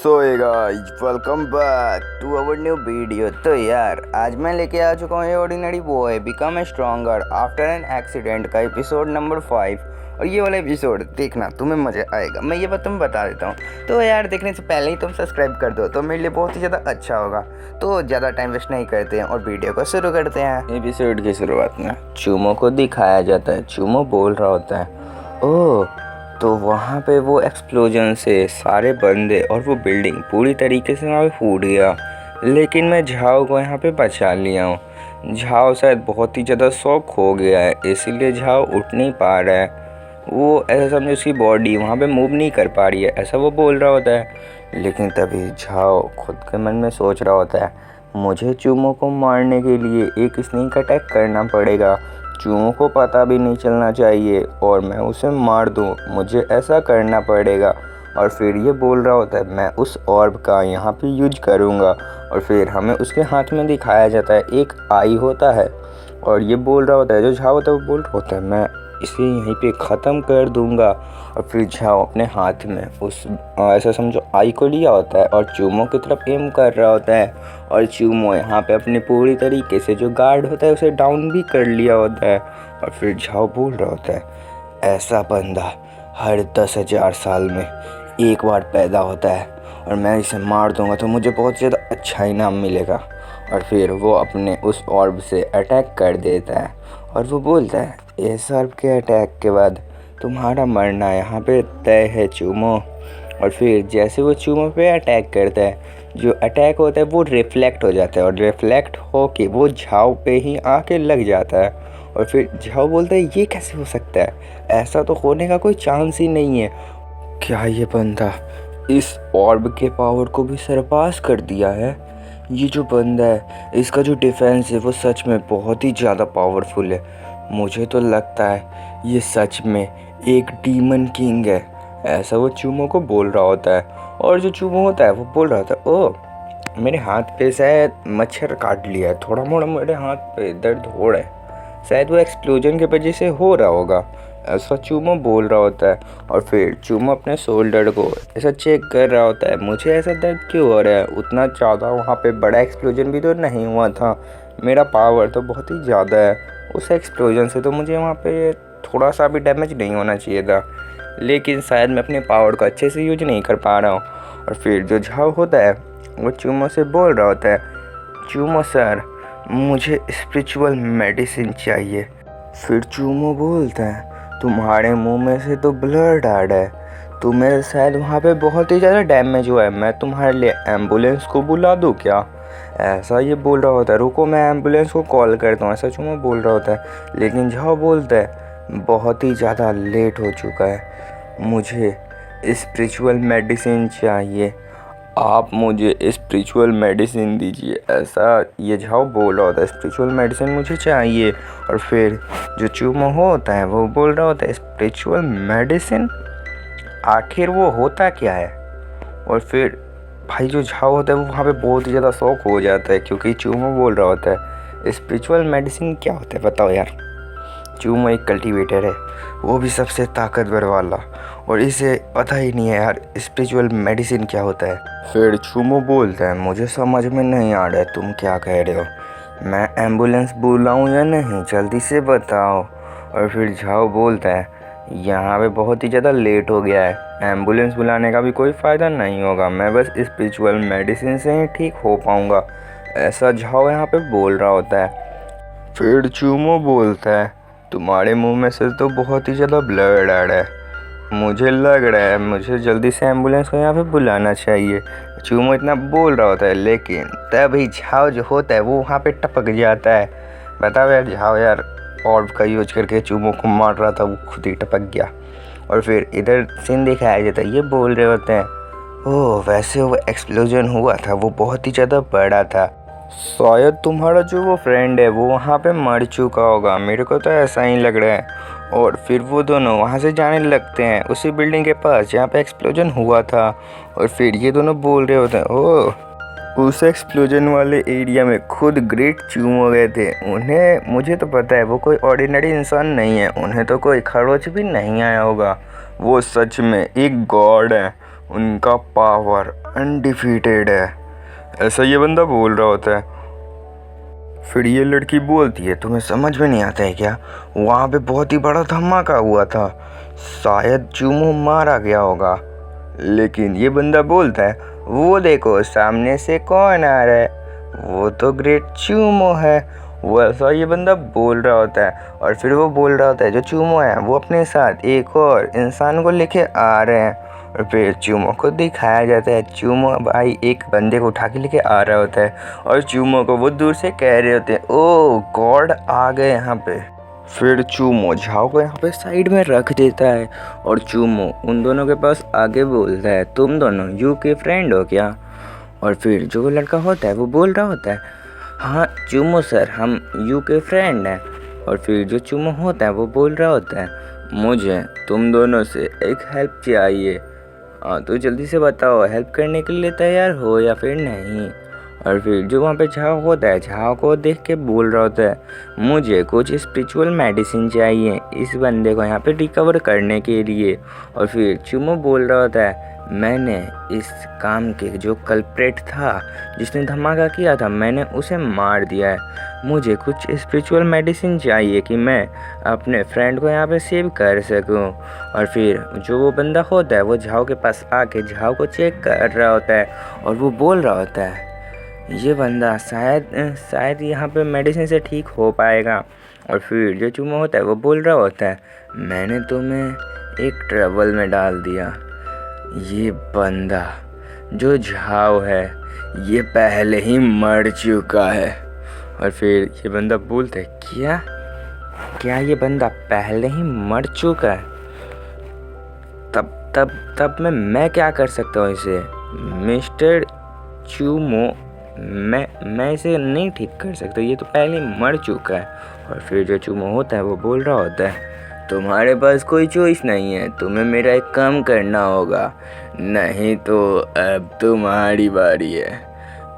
So guys welcome back to our new video. तो यार आज मैं लेके आ चुका हूँ ordinary boy become a stronger after an accident का एपिसोड नंबर 5। और ये वाला एपिसोड देखना तुम्हें मज़ा आएगा, मैं ये बात तुम्हें बता देता हूँ। तो यार देखने से पहले ही तुम सब्सक्राइब कर दो तो मेरे लिए बहुत ही ज़्यादा अच्छा होगा। तो ज़्यादा टाइम वेस्ट नहीं करते हैं और वीडियो को शुरू करते हैं। एपिसोड की शुरुआत में चूमो को दिखाया जाता है। चूमो बोल रहा होता है, ओह तो वहाँ पे वो एक्सप्लोजन से सारे बंदे और वो बिल्डिंग पूरी तरीके से वहाँ पे फूट गया, लेकिन मैं झाओ को यहाँ पे बचा लिया हूँ। झाओ शायद बहुत ही ज़्यादा शॉक हो गया है, इसीलिए झाओ उठ नहीं पा रहा है। वो ऐसा समझो उसकी बॉडी वहाँ पे मूव नहीं कर पा रही है, ऐसा वो बोल रहा होता है। लेकिन तभी झाओ खुद के मन में सोच रहा होता है, मुझे चूमो को मारने के लिए एक स्नेक अटैक करना पड़ेगा। चूमो को पता भी नहीं चलना चाहिए और मैं उसे मार दूँ, मुझे ऐसा करना पड़ेगा। और फिर ये बोल रहा होता है, मैं उस ऑर्ब का यहाँ पे यूज करूँगा। और फिर हमें उसके हाथ में दिखाया जाता है एक आई होता है और ये बोल रहा होता है, जो झाओ होता है वो बोल रहा होता है, मैं इसे यहीं पे ख़त्म कर दूँगा। और फिर झाओ अपने हाथ में उस ऐसा समझो आई को लिया होता है और चूमो की तरफ एम कर रहा होता है। और चूमो यहाँ पे अपनी पूरी तरीके से जो गार्ड होता है उसे डाउन भी कर लिया होता है। और फिर झाओ बोल रहा होता है, ऐसा बंदा हर 10,000 साल में एक बार पैदा होता है और मैं इसे मार दूंगा तो मुझे बहुत ज़्यादा अच्छा इनाम मिलेगा। और फिर वो अपने उस ऑर्ब से अटैक कर देता है और वो बोलता है, इस ऑर्ब के अटैक के बाद तुम्हारा मरना यहाँ पे तय है चूमो। और फिर जैसे वो चूमो पे अटैक करता है, जो अटैक होता है वो रिफ्लेक्ट हो जाता है और रिफ्लेक्ट हो के वो झाओ पे ही आके लग जाता है। और फिर झाओ बोलता है, ये कैसे हो सकता है, ऐसा तो होने का कोई चांस ही नहीं है। क्या ये बंदा इस ऑर्ब के पावर को भी सरपास कर दिया है? ये जो बंदा है इसका जो डिफेंस है वो सच में बहुत ही ज़्यादा पावरफुल है। मुझे तो लगता है ये सच में एक डीमन किंग है, ऐसा वो चूमो को बोल रहा होता है। और जो चूमो होता है वो बोल रहा था, ओह मेरे हाथ पे शायद मच्छर काट लिया है, थोड़ा मोड़ा मेरे हाथ पे दर्द हो रहा है, शायद वो एक्सप्लोजन की वजह से हो रहा होगा, ऐसा चूमो बोल रहा होता है। और फिर चूमो अपने शोल्डर को ऐसा चेक कर रहा होता है, मुझे ऐसा दर्द क्यों हो रहा है, उतना ज़्यादा वहाँ पे बड़ा एक्सप्लोजन भी तो नहीं हुआ था, मेरा पावर तो बहुत ही ज़्यादा है, उस एक्सप्लोजन से तो मुझे वहाँ पे थोड़ा सा भी डैमेज नहीं होना चाहिए था, लेकिन शायद मैं अपने पावर को अच्छे से यूज नहीं कर पा रहा हूँ। और फिर जो झाओ होता है वो चूमो से बोल रहा होता है, चूमो सर मुझे स्पिरिचुअल मेडिसिन चाहिए। फिर चूमो बोलता है, तुम्हारे मुंह में से तो ब्लड आ रहा है, तुम्हें शायद वहाँ पे बहुत ही ज़्यादा डैमेज हुआ है, मैं तुम्हारे लिए एम्बुलेंस को बुला दूँ क्या, ऐसा ये बोल रहा होता है। रुको मैं एम्बुलेंस को कॉल करता हूँ, ऐसा चूमो बोल रहा होता है। लेकिन झाओ बोलता है, बहुत ही ज़्यादा लेट हो चुका है, मुझे स्पिरिचुअल मेडिसिन चाहिए, आप मुझे स्पिरिचुअल मेडिसिन दीजिए, ऐसा ये झाओ बोल रहा होता है, स्पिरिचुअल मेडिसिन मुझे चाहिए। और फिर जो चूमो होता है वो बोल रहा होता है, स्पिरिचुअल मेडिसिन आखिर वो होता क्या है। और फिर भाई जो झाओ होता है वो वहाँ पे बहुत ही ज़्यादा शौक हो जाता है, क्योंकि चूमो बोल रहा होता है स्पिरिचुअल मेडिसिन क्या होता है बताओ यार। चूमो एक कल्टीवेटर है, वो भी सबसे ताकतवर वाला, और इसे पता ही नहीं है यार स्पिरिचुअल मेडिसिन क्या होता है। फिर चूमो बोलता है, मुझे समझ में नहीं आ रहा है तुम क्या कह रहे हो, मैं एम्बुलेंस बुलाऊं या नहीं, जल्दी से बताओ। और फिर झाओ बोलता है, यहाँ पे बहुत ही ज़्यादा लेट हो गया है, एम्बुलेंस बुलाने का भी कोई फ़ायदा नहीं होगा, मैं बस स्पिरिचुअल मेडिसिन से ही ठीक हो पाऊँगा, ऐसा झाओ यहाँ पे बोल रहा होता है। फिर चूमो बोलता है, तुम्हारे मुंह में से तो बहुत ही ज़्यादा ब्लड आ रहा है, मुझे लग रहा है मुझे जल्दी से एम्बुलेंस को यहाँ पे बुलाना चाहिए। चूमो इतना बोल रहा होता है, लेकिन तभी झाओ जो होता है वो वहाँ पे टपक जाता है। बताओ यार, झाओ यार ऑर्ब का यूज करके चूमो को मार रहा था, वो खुद ही टपक गया। और फिर इधर सीन दिखाया जाता है, ये बोल रहे होते हैं, ओह वैसे वो एक्सप्लोजन हुआ था वो बहुत ही ज़्यादा बड़ा था, शायद तुम्हारा जो वो फ्रेंड है वो वहाँ पे मर चुका होगा, मेरे को तो ऐसा ही लग रहा है। और फिर वो दोनों वहाँ से जाने लगते हैं उसी बिल्डिंग के पास जहाँ पे एक्सप्लोजन हुआ था। और फिर ये दोनों बोल रहे होते हैं, ओह उस एक्सप्लोजन वाले एरिया में खुद ग्रेट चूमो गए थे, उन्हें मुझे तो पता है वो कोई ऑर्डिनरी इंसान नहीं है, उन्हें तो कोई खरोच भी नहीं आया होगा, वो सच में एक गॉड है, उनका पावर अनडिफीटेड है, ऐसा ये बंदा बोल रहा होता है। फिर ये लड़की बोलती है, तुम्हें समझ में नहीं आता है क्या, वहाँ पे बहुत ही बड़ा धमाका हुआ था, शायद चूमो मारा गया होगा। लेकिन ये बंदा बोलता है, वो देखो सामने से कौन आ रहा है, वो तो ग्रेट चूमो है। वो ऐसा ये बंदा बोल रहा होता है और फिर वो बोल रहा होता है जो चूमो है वो अपने साथ एक और इंसान को लेके आ रहे हैं। और फिर चूमो को दिखाया जाता है, चूमो भाई एक बंदे को उठा के लेके आ रहा होता है और चूमो को वो दूर से कह रहे होते हैं, ओ गॉड आ गए यहाँ पे। फिर चूमो झाओ को यहाँ पे साइड में रख देता है और चूमो उन दोनों के पास आगे बोलता है, तुम दोनों यू के फ्रेंड हो क्या। और फिर जो लड़का होता है वो बोल रहा होता है, हाँ चूमो सर हम यू के फ्रेंड हैं। और फिर जो चूमो होता है वो बोल रहा होता है, मुझे तुम दोनों से एक हेल्प चाहिए, हाँ तो जल्दी से बताओ हेल्प करने के लिए तैयार हो या फिर नहीं। और फिर जो वहाँ पे झाओ होता है झाओ को देख के बोल रहा होता है, मुझे कुछ स्पिरिचुअल मेडिसिन चाहिए इस बंदे को यहाँ पे रिकवर करने के लिए। और फिर चूमो बोल रहा होता है, मैंने इस काम के जो कल्प्रेट था जिसने धमाका किया था मैंने उसे मार दिया है, मुझे कुछ स्पिरिचुअल मेडिसिन चाहिए कि मैं अपने फ्रेंड को यहाँ पे सेव कर सकूं। और फिर जो वो बंदा होता है वो झाओ के पास आके झाओ को चेक कर रहा होता है और वो बोल रहा होता है, ये बंदा शायद यहाँ पे मेडिसिन से ठीक हो पाएगा। और फिर जो चूमो होता है वो बोल रहा होता है, मैंने तुम्हें एक ट्रबल में डाल दिया, ये बंदा जो झाओ है ये पहले ही मर चुका है। और फिर ये बंदा बोलता है, क्या ये बंदा पहले ही मर चुका है, तब मैं क्या कर सकता हूँ इसे, मिस्टर चूमो मैं इसे नहीं ठीक कर सकता, ये तो पहले ही मर चुका है। और फिर जो चूमो होता है वो बोल रहा होता है, तुम्हारे पास कोई चॉइस नहीं है, तुम्हें मेरा एक काम करना होगा, नहीं तो अब तुम्हारी बारी है,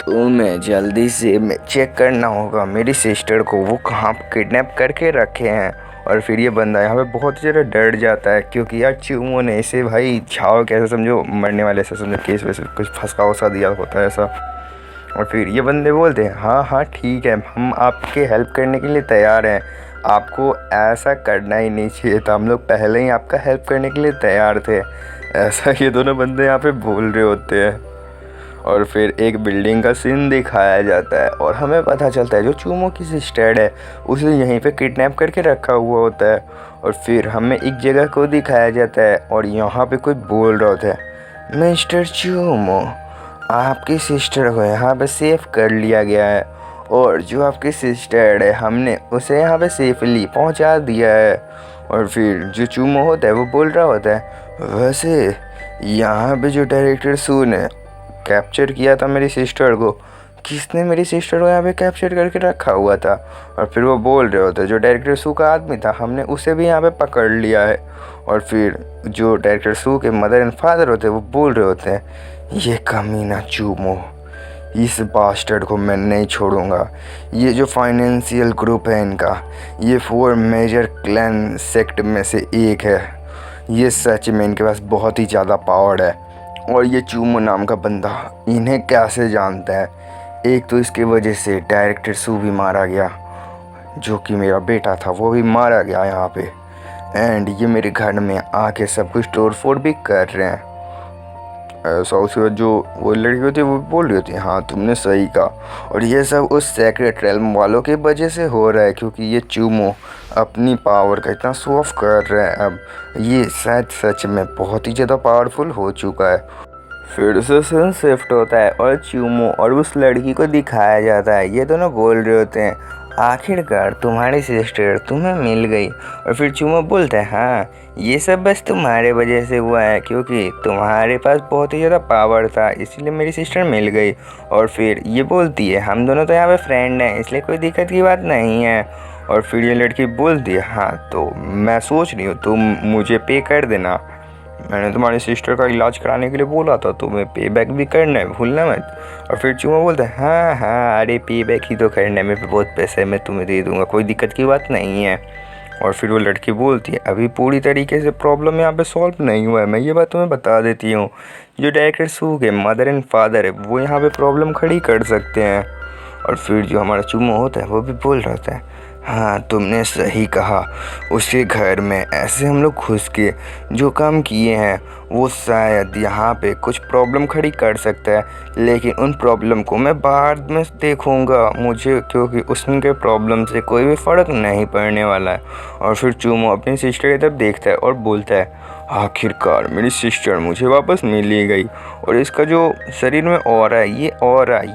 तुम्हें जल्दी से चेक करना होगा मेरी सिस्टर को वो कहाँ किडनैप करके रखे हैं। और फिर ये बंदा यहाँ पे बहुत ज़्यादा डर जाता है क्योंकि यार चूमो ने इसे भाई झाओ कैसे समझो मरने वाले से समझो केस वैसे कुछ फंसा वसा दिया होता है ऐसा। और फिर ये बंदे बोलते हैं, हाँ ठीक है हम आपके हेल्प करने के लिए तैयार हैं, आपको ऐसा करना ही नहीं चाहिए था, हम लोग पहले ही आपका हेल्प करने के लिए तैयार थे, ऐसा ये दोनों बंदे यहाँ पे बोल रहे होते हैं। और फिर एक बिल्डिंग का सीन दिखाया जाता है और हमें पता चलता है जो चूमो की सिस्टर है उसे यहीं पे किडनैप करके रखा हुआ होता है। और फिर हमें एक जगह को दिखाया जाता है और यहाँ पे कोई बोल रहा होता है, मिस्टर चूमो आपकी सिस्टर को यहाँ पे सेफ कर लिया गया है और जो आपकी सिस्टर है हमने उसे यहाँ पे सेफली पहुँचा दिया है। और फिर जो चूमो होता है वो बोल रहा होता है, वैसे यहाँ पे जो डायरेक्टर सू ने कैप्चर किया था मेरी सिस्टर को, किसने मेरी सिस्टर को यहाँ पे कैप्चर करके रखा हुआ था। और फिर वो बोल रहे होते जो डायरेक्टर सू का आदमी था हमने उसे भी यहाँ पे पकड़ लिया है। और फिर जो डायरेक्टर सू के मदर एंड फादर होते हैं वो बोल रहे होते हैं, ये कमीना चूमो इस बास्टर्ड को मैं नहीं छोड़ूंगा, ये जो फाइनेंशियल ग्रुप है इनका ये 4 मेजर क्लैन सेक्ट में से एक है, ये सच में इनके पास बहुत ही ज़्यादा पावर है। और ये चूमो नाम का बंदा इन्हें कैसे जानता है, एक तो इसकी वजह से डायरेक्टर सू भी मारा गया, जो कि मेरा बेटा था वो भी मारा गया यहाँ पे, एंड ये मेरे घर में आके सब कुछ तोड़ फोड़ भी कर रहे हैं ऐसा। उसके बाद जो वो लड़की होती है वो बोल रही होती है, हाँ तुमने सही कहा, और ये सब उस सेक्रेट रेल्म वालों की वजह से हो रहा है क्योंकि ये चूमो अपनी पावर का इतना शो ऑफ कर रहा है, अब ये शायद सच में बहुत ही ज़्यादा पावरफुल हो चुका है। फिर से सीन शिफ्ट होता है और चूमो और उस लड़की को दिखाया जाता है, ये दोनों बोल रहे होते हैं, आखिरकार तुम्हारी सिस्टर तुम्हें मिल गई। और फिर चूमो बोलता है, हाँ ये सब बस तुम्हारे वजह से हुआ है क्योंकि तुम्हारे पास बहुत ही ज़्यादा पावर था इसलिए मेरी सिस्टर मिल गई। और फिर ये बोलती है, हम दोनों तो यहाँ पे फ्रेंड हैं इसलिए कोई दिक्कत की बात नहीं है। और फिर ये लड़की बोलती है, हाँ तो मैं सोच रही हूँ तुम मुझे पे कर देना, मैंने तुम्हारी सिस्टर का इलाज कराने के लिए बोला था, तुम्हें पे बैक भी करना है भूलना मत। और फिर चूमो बोलता है, हाँ अरे पे बैक ही तो करना है, मेरे पे बहुत पैसे है मैं तुम्हें दे दूँगा, कोई दिक्कत की बात नहीं है। और फिर वो लड़की बोलती है अभी पूरी तरीके से प्रॉब्लम यहाँ पे सॉल्व नहीं हुआ है, मैं ये बात तुम्हें बता देती हूँ। जो डायरेक्टर सू के मदर एंड फादर है वो यहाँ पे प्रॉब्लम खड़ी कर सकते हैं। और फिर जो हमारा चूमो होता है वो भी बोल रहा होता है हाँ तुमने सही कहा, उसके घर में ऐसे हम लोग घुस के जो काम किए हैं वो शायद यहाँ पे कुछ प्रॉब्लम खड़ी कर सकता है, लेकिन उन प्रॉब्लम को मैं बाद में देखूँगा मुझे, क्योंकि उसके प्रॉब्लम से कोई भी फ़र्क नहीं पड़ने वाला है। और फिर चूमो अपनी सिस्टर की तरफ देखता है और बोलता है आखिरकार मेरी सिस्टर मुझे वापस मिल ही गई। और इसका जो शरीर में ऑरा है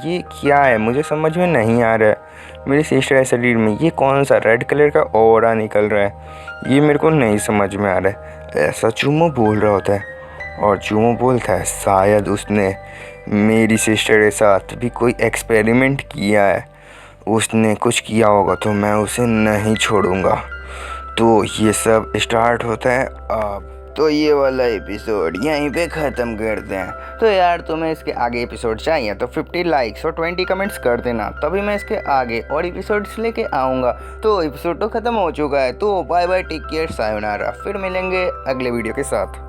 ये क्या है मुझे समझ में नहीं आ रहा है। मेरी सिस्टर के शरीर में ये कौन सा रेड कलर का ऑरा निकल रहा है, ये मेरे को नहीं समझ में आ रहा है, ऐसा चूमो बोल रहा होता है। और चूमो बोलता है शायद उसने मेरी सिस्टर के साथ भी कोई एक्सपेरिमेंट किया है, उसने कुछ किया होगा तो मैं उसे नहीं छोड़ूंगा। तो ये सब स्टार्ट होता है अब। तो ये वाला एपिसोड यहीं पे ख़त्म करते हैं। तो यार तुम्हें इसके आगे एपिसोड चाहिए तो 50 लाइक्स और 20 कमेंट्स कर देना, तभी मैं इसके आगे और एपिसोड्स लेके आऊँगा। तो एपिसोड तो ख़त्म हो चुका है, तो bye bye, take care, sayonara. फिर मिलेंगे अगले वीडियो के साथ।